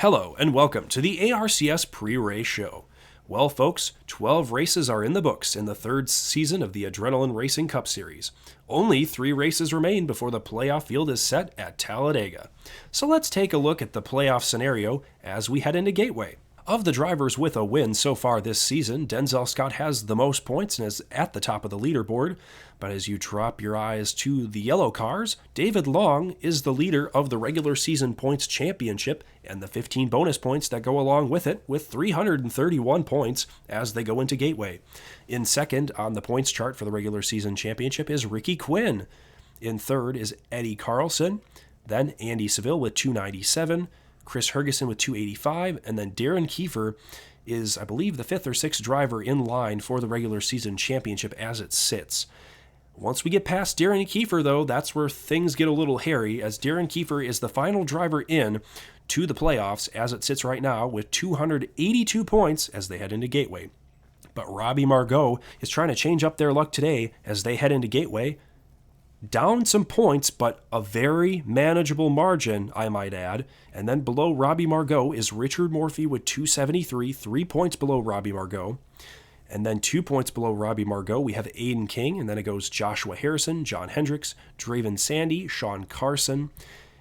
Hello and welcome to the ARCS pre-race show. Well folks, 12 races are in the books in the third season of the Adrenaline Racing Cup Series. Only 3 races remain before the playoff field is set at Talladega. So let's take a look at the playoff scenario as we head into Gateway. Of the drivers with a win so far this season, Denzel Scott has the most points and is at the top of the leaderboard. But as you drop your eyes to the yellow cars, David Long is the leader of the regular season points championship and the 15 bonus points that go along with it, with 331 points as they go into Gateway. In second on the points chart for the regular season championship is Ricky Quinn. In third is Eddie Carlson, then Andy Seville with 297, Chris Hergeson with 285, and then Darren Kiefer is, I believe, the 5th or 6th driver in line for the regular season championship as it sits. Once we get past Darren Kiefer, though, that's where things get a little hairy, as Darren Kiefer is the final driver in to the playoffs as it sits right now with 282 points as they head into Gateway. But Robbie Margot is trying to change up their luck today as they head into Gateway. Down some points, but a very manageable margin, I might add. And then below Robbie Margot is Richard Morphy with 273, 3 points below Robbie Margot. And then 2 points below Robbie Margot, we have Aiden King, and then it goes Joshua Harrison, John Hendricks, Draven Sandy, Sean Carson,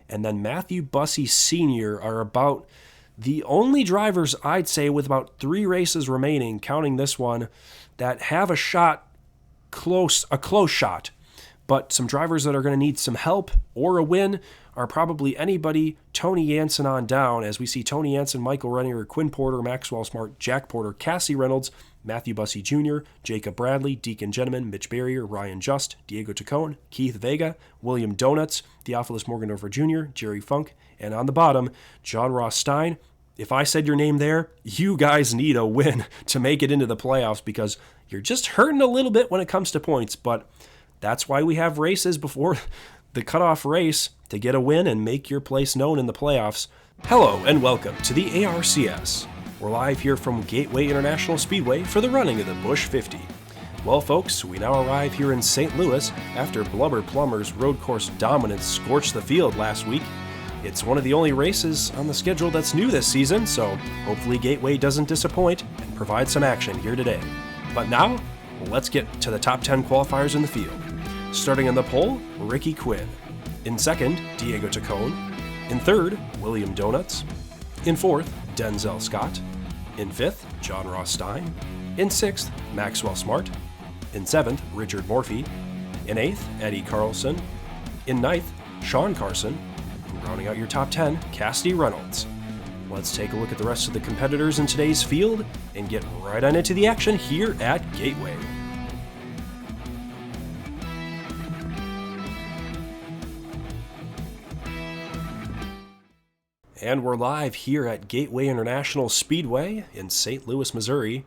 and then Matthew Busse Sr. are about the only drivers, I'd say, with about 3 races remaining, counting this one, that have a close shot. But some drivers that are going to need some help or a win are probably anybody Tony Jansen on down, as we see Tony Jansen, Michael Rennier, Quinn Porter, Maxwell Smart, Jack Porter, Cassie Reynolds, Matthew Busse Jr., Jacob Bradley, Deacon Gentleman, Mitch Barrier, Ryan Just, Diego Tacone, Keith Vega, William Donuts, Theophilus Morgendorfer Jr., Jerry Funk, and on the bottom, John Ross Stein. If I said your name there, you guys need a win to make it into the playoffs because you're just hurting a little bit when it comes to points, but that's why we have races before the cutoff race to get a win and make your place known in the playoffs. Hello and welcome to the ARCS. We're live here from Gateway International Speedway for the running of the Busch 50. Well folks, we now arrive here in St. Louis after Blubber Plummer's road course dominance scorched the field last week. It's one of the only races on the schedule that's new this season, so hopefully Gateway doesn't disappoint and provide some action here today. But now, let's get to the top 10 qualifiers in the field. Starting on the pole, Ricky Quinn. In second, Diego Tacone. In third, William Donuts. In fourth, Denzel Scott. In fifth, John Ross Stein. In sixth, Maxwell Smart. In seventh, Richard Morphy. In eighth, Eddie Carlson. In ninth, Sean Carson. And rounding out your top 10, Cassie Reynolds. Let's take a look at the rest of the competitors in today's field and get right on into the action here at Gateway. And we're live here at Gateway International Speedway in St. Louis, Missouri,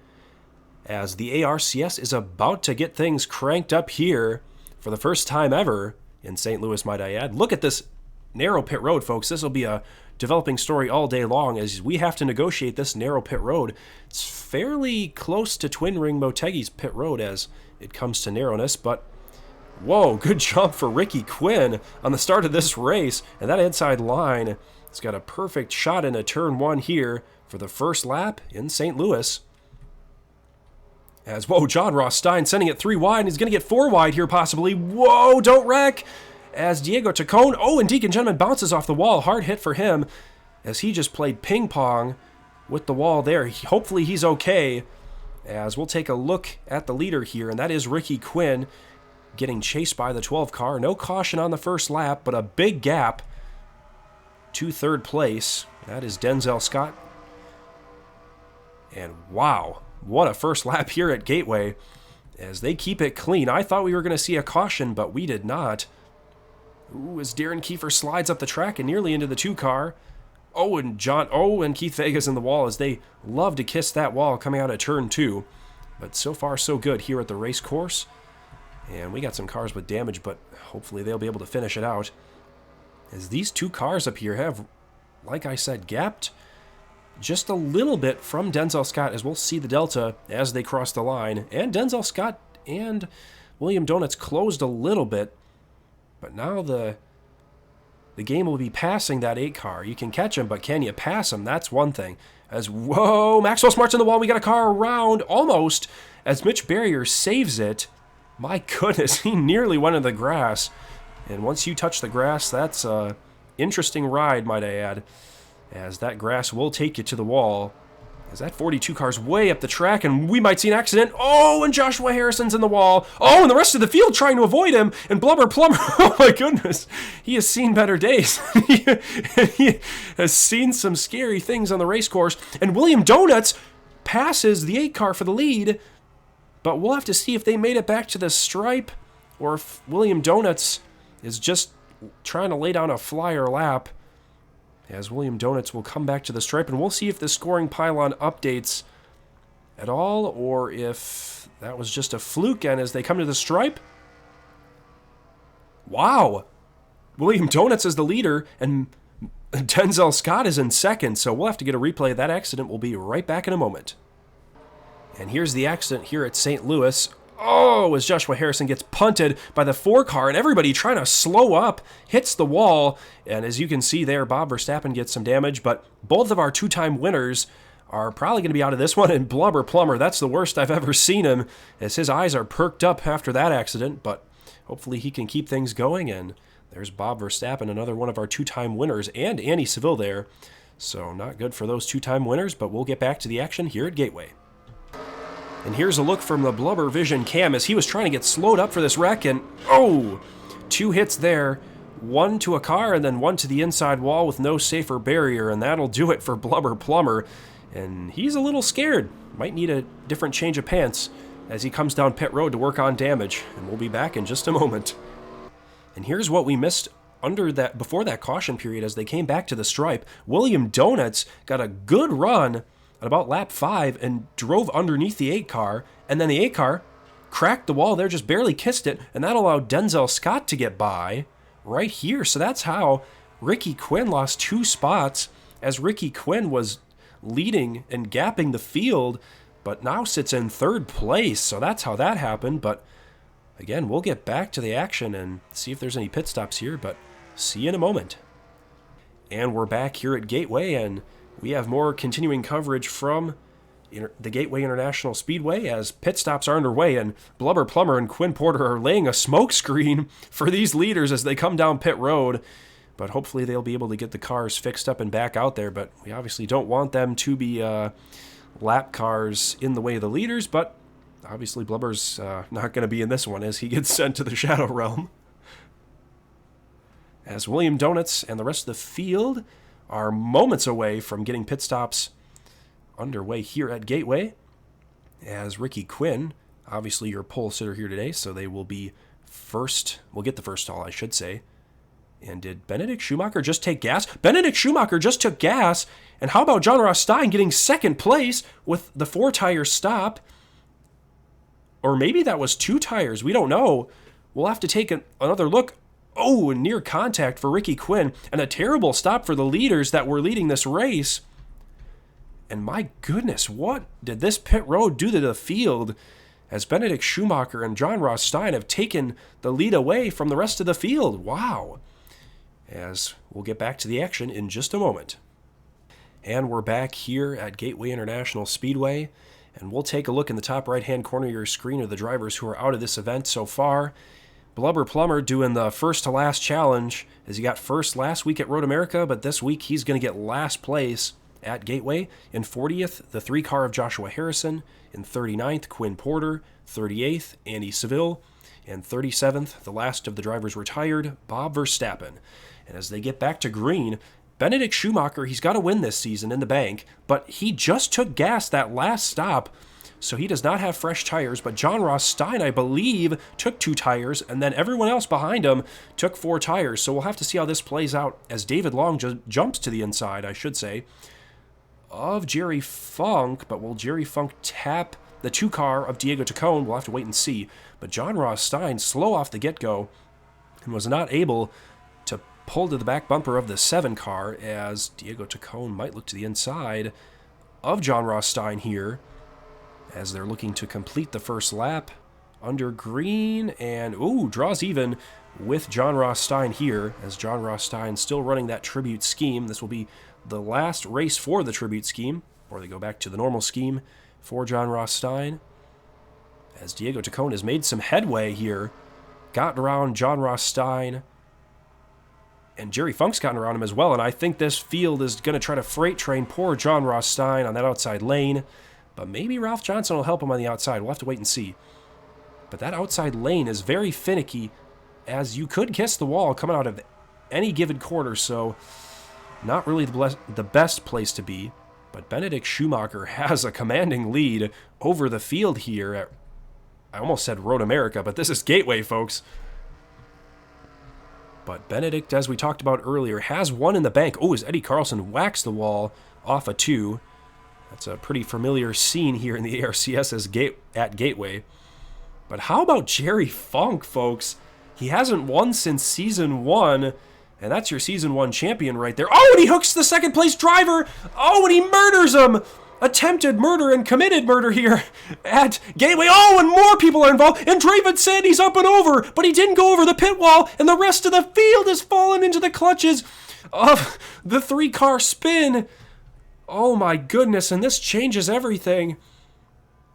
as the ARCS is about to get things cranked up here for the first time ever in St. Louis, might I add. Look at this narrow pit road, folks. This will be a developing story all day long as we have to negotiate this narrow pit road. It's fairly close to Twin Ring Motegi's pit road as it comes to narrowness, but whoa, good jump for Ricky Quinn on the start of this race, and that inside line has got a perfect shot into turn 1 here for the first lap in St. Louis. As, whoa, John Ross Stein sending it 3 wide, and he's going to get 4 wide here possibly. Whoa, don't wreck! As Diego Tacone, and Deacon Gentleman bounces off the wall. Hard hit for him as he just played ping pong with the wall there. Hopefully he's okay, as we'll take a look at the leader here, and that is Ricky Quinn getting chased by the 12 car. No caution on the first lap, but a big gap to third place. That is Denzel Scott. And wow, what a first lap here at Gateway as they keep it clean. I thought we were going to see a caution, but we did not. Ooh, as Darren Kiefer slides up the track and nearly into the 2 car. And Keith Vega's in the wall as they love to kiss that wall coming out of turn 2. But so far so good here at the race course. And we got some cars with damage, but hopefully they'll be able to finish it out. As these 2 cars up here have, like I said, gapped just a little bit from Denzel Scott, as we'll see the delta as they cross the line. And Denzel Scott and William Donuts closed a little bit, but now the the game will be passing that 8 car. You can catch him, but can you pass him? That's one thing. As, whoa, Maxwell Smart's in the wall. We got a car around, almost, as Mitch Barrier saves it. My goodness, he nearly went into the grass. And once you touch the grass, that's a interesting ride, might I add, as that grass will take you to the wall. As that 42 car's way up the track, and we might see an accident. Oh, and Joshua Harrison's in the wall. Oh, and the rest of the field trying to avoid him. And Blubber Plumber, oh my goodness, he has seen better days. He has seen some scary things on the race course. And William Donuts passes the 8 car for the lead, but we'll have to see if they made it back to the stripe, or if William Donuts is just trying to lay down a flyer lap. As William Donuts will come back to the stripe, and we'll see if the scoring pylon updates at all, or if that was just a fluke. And as they come to the stripe, wow, William Donuts is the leader, and Denzel Scott is in second, so we'll have to get a replay of that accident. We'll be right back in a moment. And here's the accident here at St. Louis. Oh, as Joshua Harrison gets punted by the 4 car, and everybody trying to slow up, hits the wall. And as you can see there, Bob Verstappen gets some damage, but both of our 2-time winners are probably going to be out of this one. And Blubber Plumber, that's the worst I've ever seen him, as his eyes are perked up after that accident, but hopefully he can keep things going. And there's Bob Verstappen, another one of our 2-time winners, and Andy Seville there. So not good for those 2-time winners, but we'll get back to the action here at Gateway. And here's a look from the Blubber Vision cam as he was trying to get slowed up for this wreck, and oh, 2 hits there, 1 to a car and then 1 to the inside wall with no safer barrier, and that'll do it for Blubber Plumber. And he's a little scared, might need a different change of pants as he comes down pit road to work on damage, and we'll be back in just a moment. And here's what we missed before that caution period as they came back to the stripe. William Donuts got a good run at about lap 5 and drove underneath the 8 car, and then the 8 car cracked the wall there, just barely kissed it, and that allowed Denzel Scott to get by right here. So that's how Ricky Quinn lost 2 spots, as Ricky Quinn was leading and gapping the field, but now sits in 3rd place. So that's how that happened. But again, we'll get back to the action and see if there's any pit stops here, but see you in a moment. And we're back here at Gateway, and we have more continuing coverage from the Gateway International Speedway as pit stops are underway, and Blubber Plumber and Quinn Porter are laying a smoke screen for these leaders as they come down pit road. But hopefully they'll be able to get the cars fixed up and back out there. But we obviously don't want them to be lap cars in the way of the leaders. But obviously Blubber's not going to be in this one as he gets sent to the Shadow Realm. As William Donuts and the rest of the field are moments away from getting pit stops underway here at Gateway, as Ricky Quinn, obviously your pole sitter here today, so they will be first, will get the first stall, I should say. And did Benedict Schumacher just take gas? Benedict Schumacher just took gas, and how about John Ross Stein getting 2nd place with the 4-tire stop? Or maybe that was 2 tires, we don't know. We'll have to take another look. Oh, near contact for Ricky Quinn, and a terrible stop for the leaders that were leading this race. And my goodness, what did this pit road do to the field as Benedict Schumacher and John Ross Stein have taken the lead away from the rest of the field? Wow. As we'll get back to the action in just a moment. And we're back here at Gateway International Speedway, and we'll take a look in the top right-hand corner of your screen of the drivers who are out of this event so far. Blubber Plumber doing the first to last challenge, as he got first last week at Road America, but this week he's going to get last place at Gateway. In 40th, the 3 car of Joshua Harrison. In 39th, Quinn Porter. 38th, Andy Seville. And 37th, the last of the drivers retired, Bob Verstappen. And as they get back to green, Benedict Schumacher, he's got to win this season in the bank, but he just took gas that last stop, so he does not have fresh tires. But John Ross Stein, I believe, took 2 tires, and then everyone else behind him took 4 tires. So we'll have to see how this plays out as David Long jumps to the inside, I should say, of Jerry Funk. But will Jerry Funk tap the 2 car of Diego Tacone? We'll have to wait and see. But John Ross Stein, slow off the get-go, and was not able to pull to the back bumper of the 7 car, as Diego Tacone might look to the inside of John Ross Stein here, as they're looking to complete the first lap under green, and ooh, draws even with John Ross Stein here, as John Ross Stein still running that tribute scheme. This will be the last race for the tribute scheme, or they go back to the normal scheme for John Ross Stein, as Diego Tacon has made some headway here, gotten around John Ross Stein, and Jerry Funk's gotten around him as well, and I think this field is going to try to freight train poor John Ross Stein on that outside lane, but maybe Ralph Johnson will help him on the outside. We'll have to wait and see. But that outside lane is very finicky, as you could kiss the wall coming out of any given quarter, so not really the best place to be. But Benedict Schumacher has a commanding lead over the field here at, I almost said Road America, but this is Gateway, folks. But Benedict, as we talked about earlier, has one in the bank. Oh, as Eddie Carlson whacks the wall off a 2. That's a pretty familiar scene here in the ARCS at Gateway. But how about Jerry Funk, folks? He hasn't won since Season 1, and that's your Season 1 champion right there. Oh, and he hooks the second-place driver! Oh, and he murders him! Attempted murder and committed murder here at Gateway. Oh, and more people are involved, and Draven Sandy's up and over, but he didn't go over the pit wall, and the rest of the field has fallen into the clutches of the 3-car spin. Oh my goodness, and this changes everything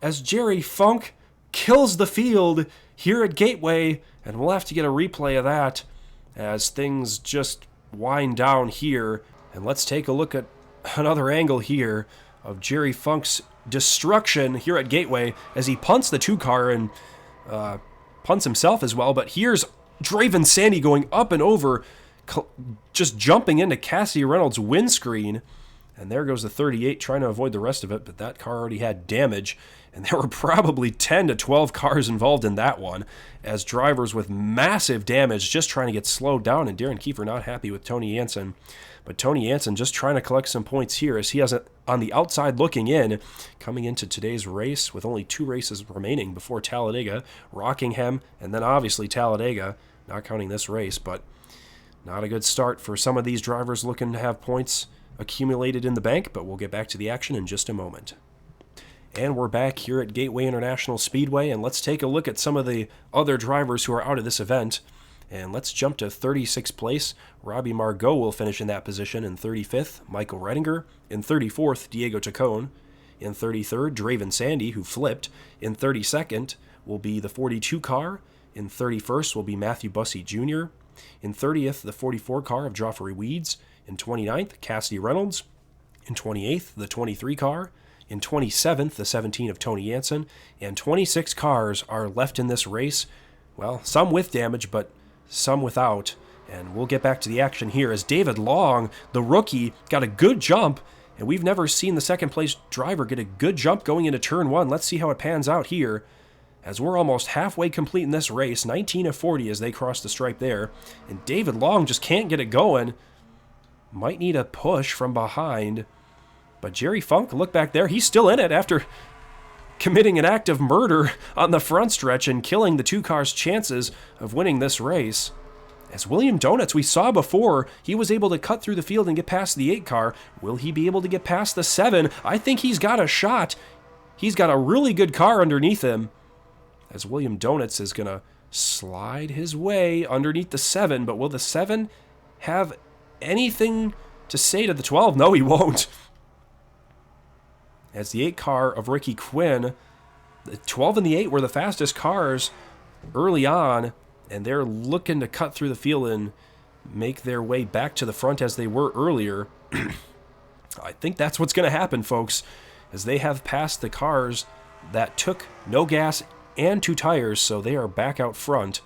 as Jerry Funk kills the field here at Gateway, and we'll have to get a replay of that as things just wind down here. And let's take a look at another angle here of Jerry Funk's destruction here at Gateway as he punts the 2-car and punts himself as well. But here's Draven Sandy going up and over, just jumping into Cassie Reynolds' windscreen. And there goes the 38 trying to avoid the rest of it, but that car already had damage. And there were probably 10 to 12 cars involved in that one, as drivers with massive damage just trying to get slowed down, and Darren Kiefer not happy with Tony Jansen. But Tony Jansen just trying to collect some points here as he has it on the outside looking in, coming into today's race with only 2 races remaining before Talladega, Rockingham, and then obviously Talladega, not counting this race, but not a good start for some of these drivers looking to have points accumulated in the bank, but we'll get back to the action in just a moment. And we're back here at Gateway International Speedway, and let's take a look at some of the other drivers who are out of this event. And let's jump to 36th place. Robbie Margot will finish in that position. In 35th, Michael Redinger. In 34th, Diego Tacon. In 33rd, Draven Sandy, who flipped. In 32nd will be the 42 car. In 31st will be Matthew Bussey Jr. In 30th, the 44 car of Joffrey Weeds. In 29th, Cassidy Reynolds. In 28th, the 23 car. In 27th, the 17 of Tony Jansen. And 26 cars are left in this race. Well, some with damage, but some without. And we'll get back to the action here as David Long, the rookie, got a good jump. And we've never seen the second place driver get a good jump going into turn 1. Let's see how it pans out here, as we're almost halfway complete in this race. 19 of 40 as they cross the stripe there. And David Long just can't get it going. Might need a push from behind. But Jerry Funk, look back there, he's still in it after committing an act of murder on the front stretch and killing the 2 cars' chances of winning this race. As William Donuts, we saw before, he was able to cut through the field and get past the 8 car. Will he be able to get past the 7? I think he's got a shot. He's got a really good car underneath him, as William Donuts is going to slide his way underneath the 7. But will the 7 have anything to say to the 12? No, he won't. As the 8 car of Ricky Quinn, the 12 and the 8 were the fastest cars early on, and they're looking to cut through the field and make their way back to the front as they were earlier. I think that's what's going to happen, folks, as they have passed the cars that took no gas and 2 tires, so they are back out front.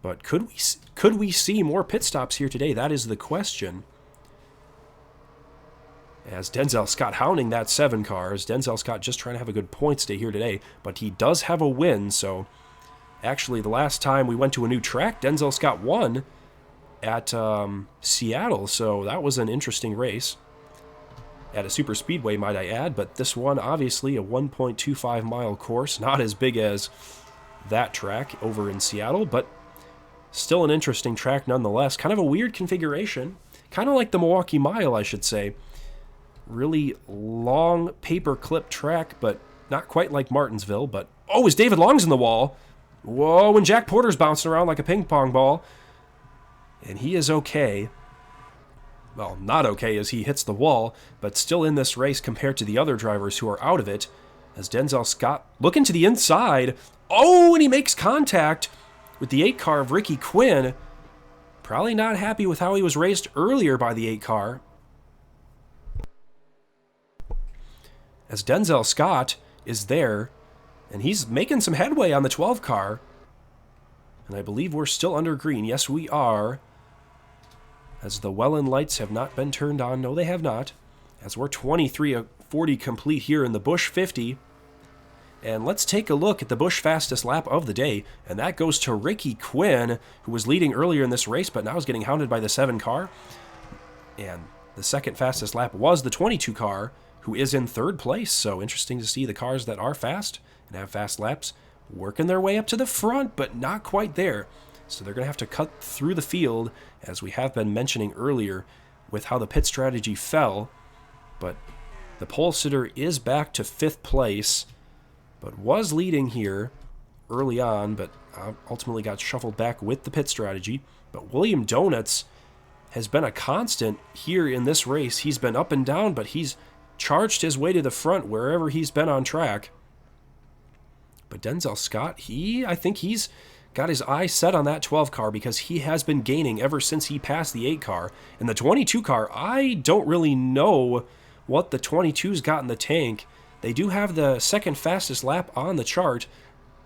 But could we see more pit stops here today? That is the question. As Denzel Scott hounding that 7 cars. Denzel Scott just trying to have a good points day here today, but he does have a win, so actually the last time we went to a new track, Denzel Scott won at Seattle, so that was an interesting race. At a super speedway, might I add, but this one, obviously, a 1.25 mile course, not as big as that track over in Seattle, but still an interesting track nonetheless. Kind of a weird configuration, kind of like the Milwaukee Mile, I should say. Really long paper clip track, but not quite like Martinsville, but Oh, is David Long's in the wall. Whoa, and Jack Porter's bouncing around like a ping pong ball. And he is okay. Well, not okay as he hits the wall, but still in this race compared to the other drivers who are out of it. As Denzel Scott looking to the inside. Oh, and he makes contact with the 8 car of Ricky Quinn. Probably not happy with how he was raced earlier by the 8 car. As Denzel Scott is there, and he's making some headway on the 12 car. And I believe we're still under green. Yes, we are. As the Welland lights have not been turned on. No, they have not. As we're 23:40 complete here in the Busch 50. And let's take a look at the Busch fastest lap of the day. And that goes to Ricky Quinn, who was leading earlier in this race, but now is getting hounded by the 7 car. And the second fastest lap was the 22 car, who is in 3rd place. So interesting to see the cars that are fast and have fast laps working their way up to the front, but not quite there. So they're going to have to cut through the field, as we have been mentioning earlier, with how the pit strategy fell. But the pole sitter is back to 5th place, but was leading here early on, but ultimately got shuffled back with the pit strategy. But William Donuts has been a constant here in this race. He's been up and down, but he's charged his way to the front wherever he's been on track. But Denzel Scott, I think he's got his eye set on that 12 car, because he has been gaining ever since he passed the 8 car. And the 22 car, I don't really know what the 22's got in the tank. They do have the second fastest lap on the chart,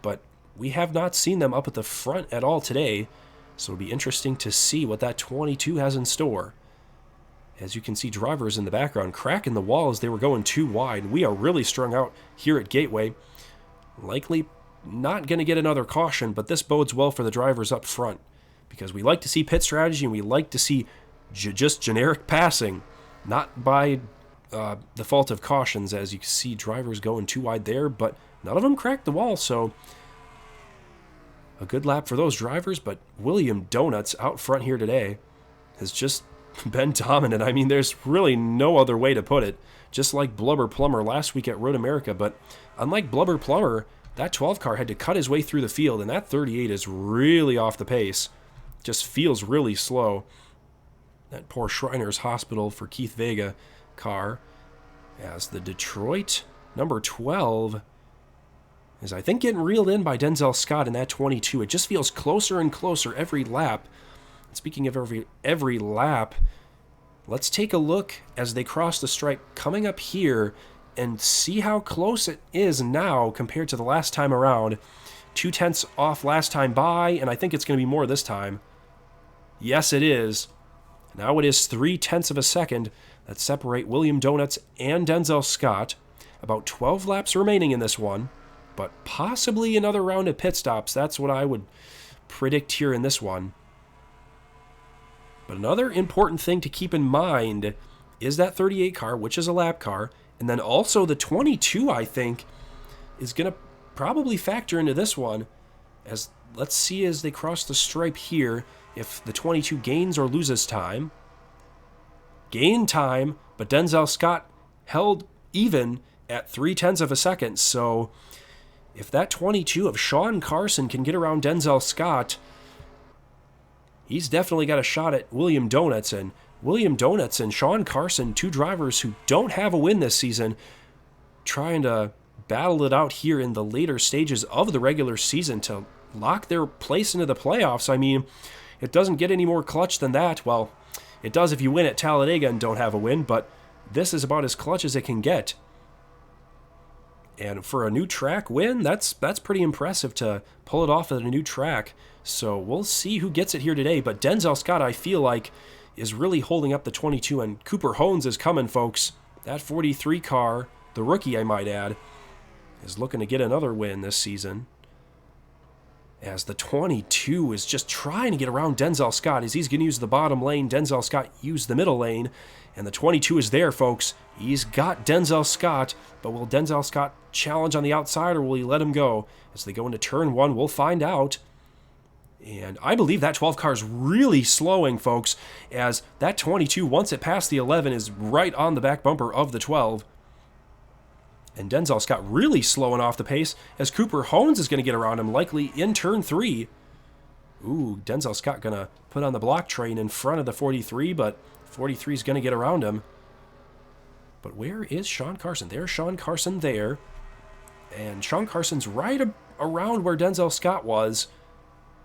but we have not seen them up at the front at all today. So it'll be interesting to see what that 22 has in store. As you can see, drivers in the background cracking the wall as they were going too wide. We are really strung out here at Gateway. Likely not going to get another caution, but this bodes well for the drivers up front, because we like to see pit strategy and we like to see just generic passing, not by the fault of cautions, as you can see drivers going too wide there, but none of them cracked the wall, so a good lap for those drivers. But William Donuts out front here today has just been dominant. I mean, there's really no other way to put it. Just like Blubber Plumber last week at Road America, but unlike Blubber Plumber, that 12 car had to cut his way through the field, and that 38 is really off the pace. Just feels really slow. That poor Shriners Hospital for Keith Vega car, as the Detroit number 12 is, I think, getting reeled in by Denzel Scott in that 22. It just feels closer and closer every lap. Speaking of every lap, let's take a look as they cross the stripe coming up here and see how close it is now compared to the last time around. 0.2 off last time by, and I think it's going to be more this time. Yes, it is. Now it is 0.3 of a second that separate William Donuts and Denzel Scott. About 12 laps remaining in this one, but possibly another round of pit stops. That's what I would predict here in this one. But another important thing to keep in mind is that 38 car, which is a lap car, and then also the 22, I think, is going to probably factor into this one. As let's see as they cross the stripe here, if the 22 gains or loses time. Gain time, but Denzel Scott held even at 0.3 of a second. So if that 22 of Sean Carson can get around Denzel Scott, he's definitely got a shot at William Donuts. And William Donuts and Sean Carson, 2 drivers who don't have a win this season, trying to battle it out here in the later stages of the regular season to lock their place into the playoffs. I mean, it doesn't get any more clutch than that. Well, it does if you win at Talladega and don't have a win, but this is about as clutch as it can get. And for a new track win, that's pretty impressive to pull it off at a new track. So we'll see who gets it here today. But Denzel Scott, I feel like, is really holding up the 22. And Cooper Hones is coming, folks. That 43 car, the rookie I might add, is looking to get another win this season. As the 22 is just trying to get around Denzel Scott, as he's going to use the bottom lane. Denzel Scott used the middle lane. And the 22 is there, folks. He's got Denzel Scott, but will Denzel Scott challenge on the outside, or will he let him go? As they go into turn 1, we'll find out. And I believe that 12 car is really slowing, folks, as that 22, once it passed the 11, is right on the back bumper of the 12. And Denzel Scott really slowing off the pace as Cooper Hones is going to get around him, likely in turn 3. Ooh, Denzel Scott going to put on the block train in front of the 43, but 43 is going to get around him. But where is Sean Carson? There's Sean Carson there. And Sean Carson's right around where Denzel Scott was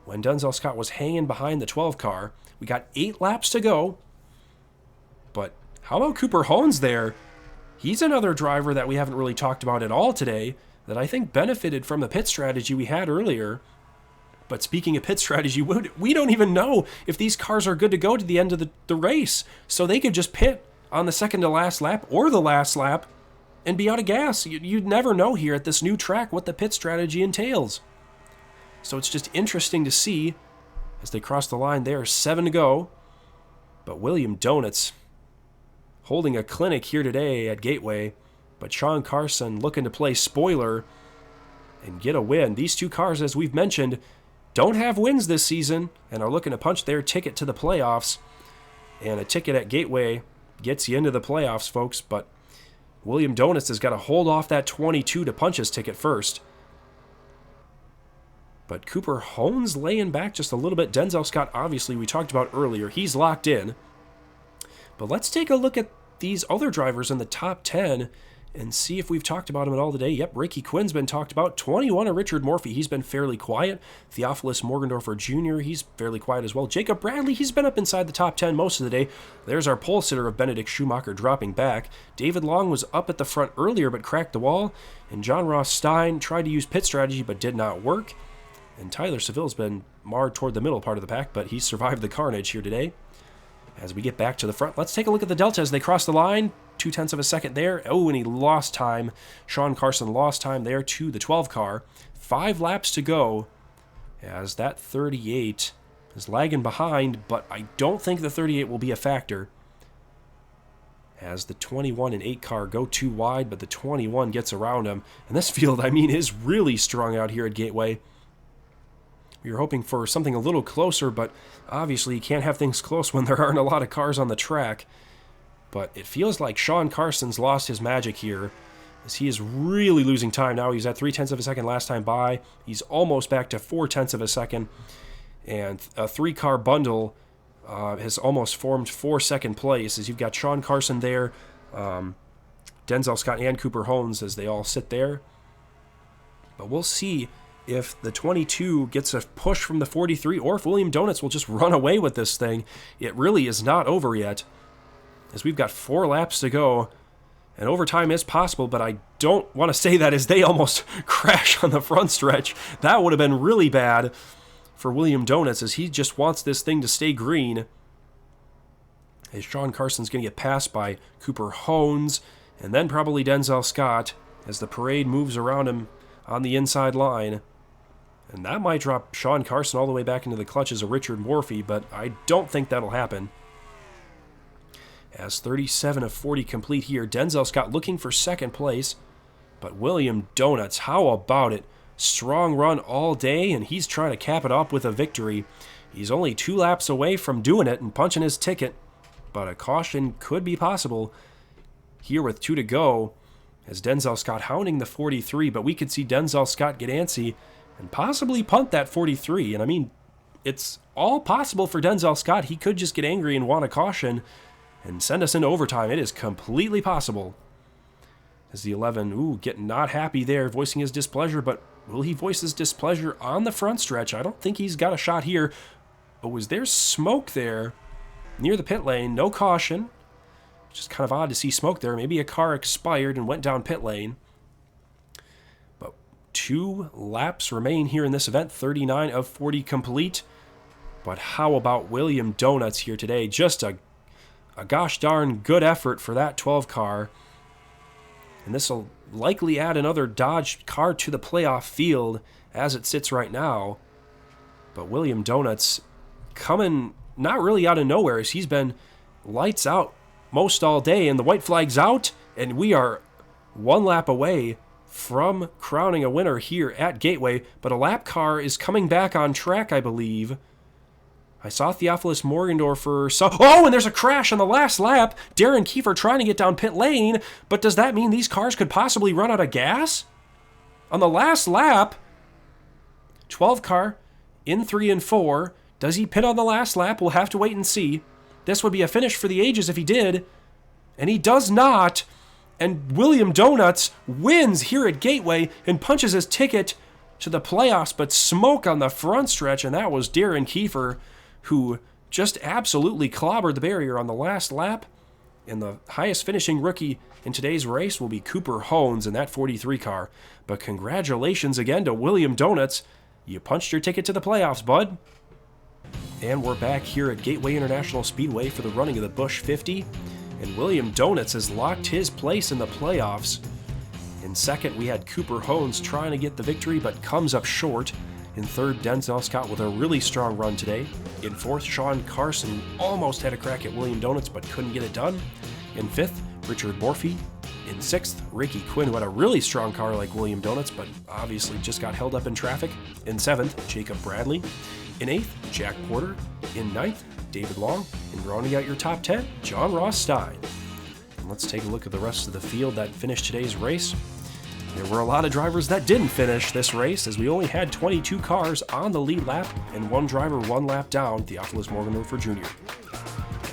when Denzel Scott was hanging behind the 12 car. We got 8 laps to go. But how about Cooper Hones there? He's another driver that we haven't really talked about at all today that I think benefited from the pit strategy we had earlier. But speaking of pit strategy, we don't even know if these cars are good to go to the end of the race. So they could just pit on the second to last lap or the last lap and be out of gas. You'd never know here at this new track what the pit strategy entails. So it's just interesting to see as they cross the line there, 7 to go. But William Donuts holding a clinic here today at Gateway, but Sean Carson looking to play spoiler and get a win. These two cars, as we've mentioned, don't have wins this season and are looking to punch their ticket to the playoffs. And a ticket at Gateway gets you into the playoffs, folks, but William Donuts has got to hold off that 22 to punch his ticket first. But Cooper Hones laying back just a little bit. Denzel Scott, obviously, we talked about earlier. He's locked in. But let's take a look at these other drivers in the top 10 and see if we've talked about them at all today. Yep, Ricky Quinn's been talked about. 21 of Richard Morphy, he's been fairly quiet. Theophilus Morgendorfer Jr., he's fairly quiet as well. Jacob Bradley, he's been up inside the top 10 most of the day. There's our pole sitter of Benedict Schumacher dropping back. David Long was up at the front earlier but cracked the wall. And John Ross Stein tried to use pit strategy but did not work. And Tyler Seville's been marred toward the middle part of the pack, but he survived the carnage here today. As we get back to the front, let's take a look at the Delta as they cross the line. 0.2 of a second there. Oh, and he lost time. Sean Carson lost time there to the 12 car. 5 laps to go as that 38 is lagging behind, but I don't think the 38 will be a factor as the 21 and 8 car go too wide, but the 21 gets around him. And this field, I mean, is really strong out here at Gateway. We were hoping for something a little closer, but obviously you can't have things close when there aren't a lot of cars on the track. But it feels like Sean Carson's lost his magic here, as he is really losing time now. He's at 0.3 of a second last time by. He's almost back to 0.4 of a second. And a 3-car bundle has almost formed 4-second place, as you've got Sean Carson there, Denzel Scott and Cooper Hones as they all sit there. But we'll see if the 22 gets a push from the 43 or if William Donuts will just run away with this thing. It really is not over yet, as we've got 4 laps to go, and overtime is possible, but I don't want to say that as they almost crash on the front stretch. That would have been really bad for William Donuts, as he just wants this thing to stay green. As Sean Carson's going to get passed by Cooper Hones, and then probably Denzel Scott, as the parade moves around him on the inside line. And that might drop Sean Carson all the way back into the clutches of Richard Morphy, but I don't think that'll happen. As 37 of 40 complete here, Denzel Scott looking for second place, but William Donuts, how about it? Strong run all day, and he's trying to cap it up with a victory. He's only 2 laps away from doing it and punching his ticket, but a caution could be possible here with 2 to go, as Denzel Scott hounding the 43, but we could see Denzel Scott get antsy and possibly punt that 43. And I mean, it's all possible for Denzel Scott. He could just get angry and want a caution and send us into overtime. It is completely possible. As the 11, getting not happy there, voicing his displeasure, but will he voice his displeasure on the front stretch? I don't think he's got a shot here. But was there smoke there near the pit lane? No caution. Just kind of odd to see smoke there. Maybe a car expired and went down pit lane. But 2 laps remain here in this event. 39 of 40 complete. But how about William Donuts here today? Just a gosh darn good effort for that 12 car. And this will likely add another Dodge car to the playoff field as it sits right now. But William Donuts coming not really out of nowhere, as he's been lights out most all day, and the white flag's out, and we are 1 lap away from crowning a winner here at Gateway. But a lap car is coming back on track, I believe. I saw Theophilus Morgendorfer. Oh, and there's a crash on the last lap. Darren Kiefer trying to get down pit lane. But does that mean these cars could possibly run out of gas? On the last lap, 12 car in 3 and 4. Does he pit on the last lap? We'll have to wait and see. This would be a finish for the ages if he did. And he does not. And William Donuts wins here at Gateway and punches his ticket to the playoffs, but smoke on the front stretch, and that was Darren Kiefer, who just absolutely clobbered the barrier on the last lap. And the highest finishing rookie in today's race will be Cooper Hones in that 43 car. But congratulations again to William Donuts. You punched your ticket to the playoffs, bud. And we're back here at Gateway International Speedway for the running of the Busch 50. And William Donuts has locked his place in the playoffs. In second, we had Cooper Hones trying to get the victory, but comes up short. In third, Denzel Scott with a really strong run today. In fourth, Sean Carson almost had a crack at William Donuts, but couldn't get it done. In fifth, Richard Morphy. In sixth, Ricky Quinn, who had a really strong car like William Donuts, but obviously just got held up in traffic. In seventh, Jacob Bradley. In eighth, Jack Porter. In ninth, David Long. And rounding out your top 10, John Ross Stein. And let's take a look at the rest of the field that finished today's race. There were a lot of drivers that didn't finish this race, as we only had 22 cars on the lead lap and one driver one lap down, Theophilus Morgendorfer Jr.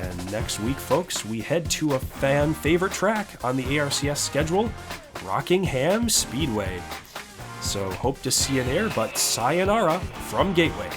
And next week, folks, we head to a fan favorite track on the ARCS schedule, Rockingham Speedway. So hope to see you there, but sayonara from Gateway.